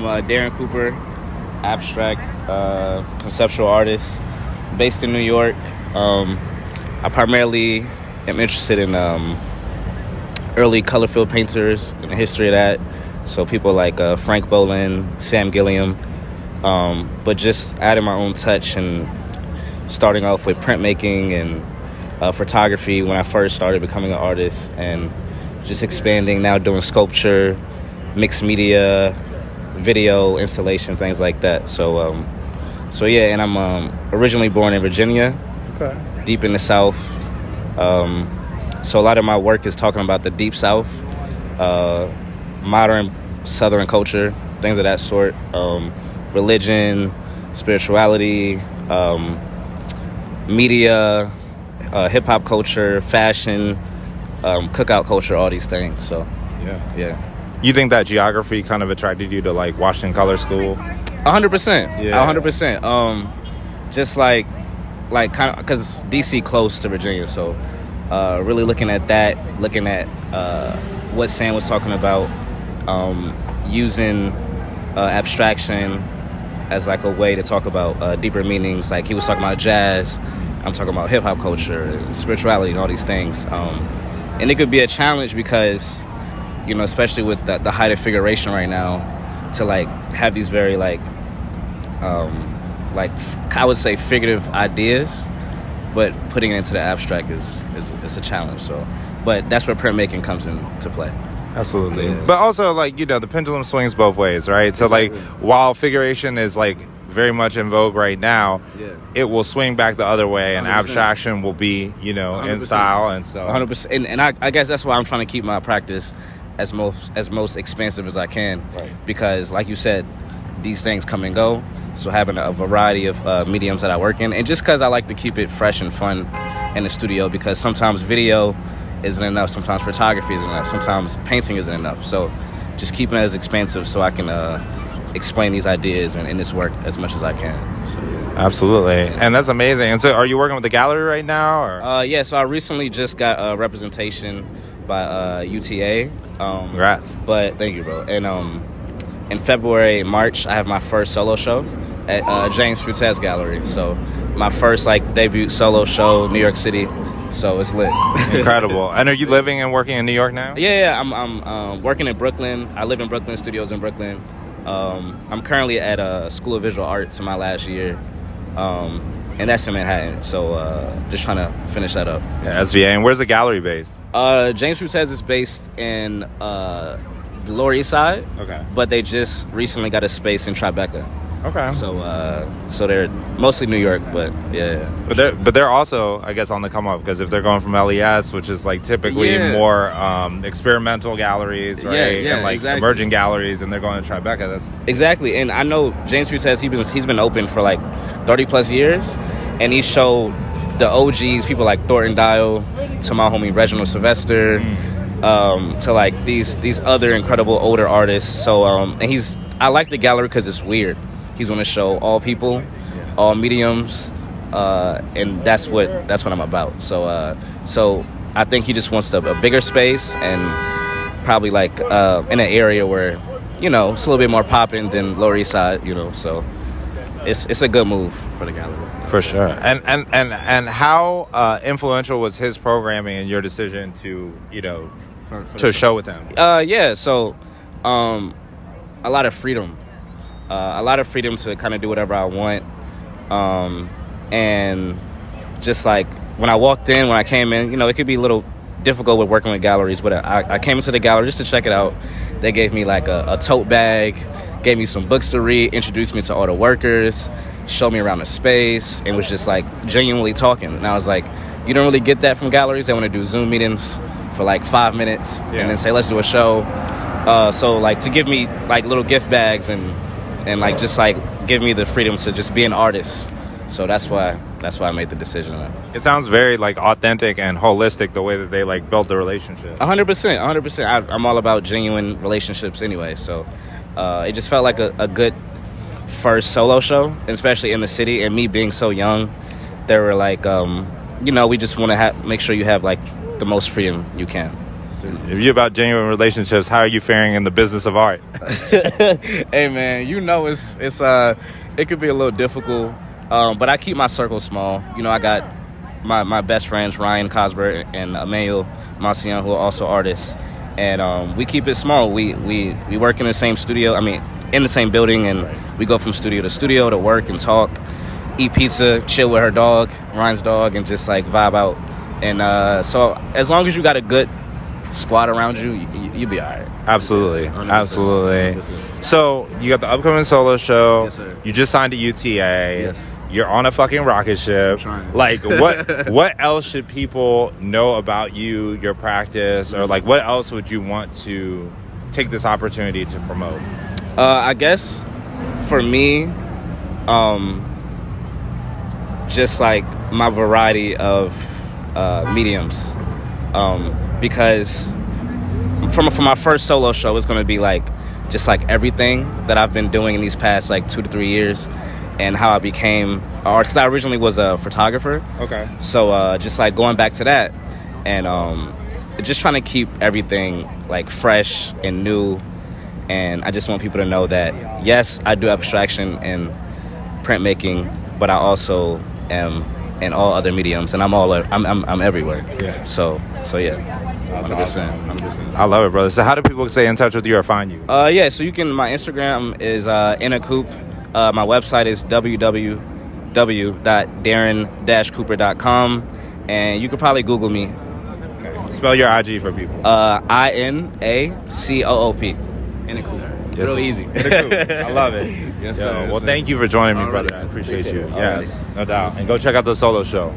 I'm Darin Cooper, abstract conceptual artist based in New York. I primarily am interested in early color-filled painters and the history of that. So people like Frank Boland, Sam Gilliam, but just adding my own touch and starting off with printmaking and photography when I first started becoming an artist, and just expanding now doing sculpture, mixed media, video, installation, things like that. So yeah, and I'm originally born in Virginia, deep in the South. So a lot of my work is talking about the Deep South, modern Southern culture, things of that sort, religion, spirituality, media, hip-hop culture, fashion, cookout culture, all these things. So yeah. You think that geography kind of attracted you to like Washington Color School? 100%. Yeah. 100%. Just like kind of because DC close to Virginia, so really looking at that, looking at what Sam was talking about, using abstraction as like a way to talk about deeper meanings. Like he was talking about jazz, I'm talking about hip hop culture, and spirituality, and all these things. And it could be a challenge because, you know, especially with the height of figuration right now, to like have these very like I would say figurative ideas, but putting it into the abstract is a challenge. So, but that's where printmaking comes into play. Absolutely. Yeah. But also, like, you know, the pendulum swings both ways, right? Exactly. So like while figuration is like very much in vogue right now, it will swing back the other way, and 100%. Abstraction will be, you know, 100%. In style. And so 100%. And I guess that's why I'm trying to keep my practice as most expansive as I can, right? Because like you said, these things come and go. So having a variety of mediums that I work in, and just because I like to keep it fresh and fun in the studio, because sometimes video isn't enough, sometimes photography isn't enough, sometimes painting isn't enough. So just keeping it as expansive so I can explain these ideas and in this work as much as I can. So, absolutely. And that's amazing. And so are you working with the gallery right now? Or? Yeah, so I recently just got representation by UTA. Congrats. But thank you, bro. And in February, March, I have my first solo show at James Fruitez Gallery. So my first like debut solo show, New York City. So it's lit. Incredible. And are you living and working in New York now? Yeah. I'm working in Brooklyn. I live in Brooklyn, studios in Brooklyn. I'm currently at a School of Visual Arts in my last year. And that's in Manhattan. So just trying to finish that up. Yeah, SVA. And where's the gallery based? James Fruitez is based in the Lower East Side. Okay. But they just recently got a space in Tribeca. Okay. So they're mostly New York, but yeah. But they're also, I guess, on the come up, because if they're going from LES, which is like typically more experimental galleries, right? Yeah, and like exactly. Emerging galleries, and they're going to Tribeca. That's exactly. And I know James Fruitez, he's been open for like 30 plus years, and he showed the OGs, people like Thornton Dial, to my homie Reginald Sylvester, to like these other incredible older artists. So and I like the gallery because it's weird. He's going to show all people, all mediums, and that's what I'm about. So I think he just wants a bigger space, and probably like in an area where, you know, it's a little bit more popping than Lower East Side, you know. So it's a good move for the gallery. For sure. And how influential was his programming in your decision to, you know, to show with him? Yeah. So a lot of freedom. A lot of freedom to kind of do whatever I want. And just like when I came in, you know, it could be a little difficult with working with galleries, but I came into the gallery just to check it out. They gave me like a tote bag, gave me some books to read, introduced me to all the workers, showed me around the space, and was just like genuinely talking. And I was like, you don't really get that from galleries. They want to do Zoom meetings for like 5 minutes and then say, let's do a show. So like to give me like little gift bags and like just like give me the freedom to just be an artist. So that's why I made the decision. It sounds very like authentic and holistic, the way that they like built the relationship. 100%. I'm all about genuine relationships anyway. So it just felt like a good first solo show, especially in the city. And me being so young, they were like, you know, we just want to make sure you have like the most freedom you can. If you're about genuine relationships, how are you faring in the business of art? Hey man, you know it's it could be a little difficult, but I keep my circle small. You know, I got my best friends Ryan Cosbert and Emmanuel Mancian, who are also artists, and we keep it small. We work in the same studio. I mean, in the same building, and we go from studio to work and talk, eat pizza, chill with her dog, Ryan's dog, and just like vibe out. And so as long as you got a good squad around you, you'll be all right. Absolutely. 100%. Absolutely. 100%. So you got the upcoming solo show. Yes, sir. You just signed to UTA. Yes. You're on a fucking rocket ship. Trying. Like, what else should people know about you, your practice, or like what else would you want to take this opportunity to promote? I guess for me, just like my variety of mediums, because for my first solo show, it's going to be like just like everything that I've been doing in these past like 2 to 3 years, and how I became an artist. Because I originally was a photographer. Okay. So just like going back to that, and just trying to keep everything like fresh and new. And I just want people to know that yes, I do abstraction and printmaking, but I also am in all other mediums, and I'm everywhere. Yeah. So yeah. 100%. Awesome. 100%. I love it, brother. So how do people stay in touch with you or find you? Yeah. So you can. My Instagram is Coop. My website is www.darin-cooper.com, and you could probably Google me. Okay. Spell your IG for people. INACOOP. Yes, Real easy. I love it. Yes, Yo, sir. well, thank you for joining me, All brother. right. I appreciate you. All Yes, right. no doubt. And go check out the solo show.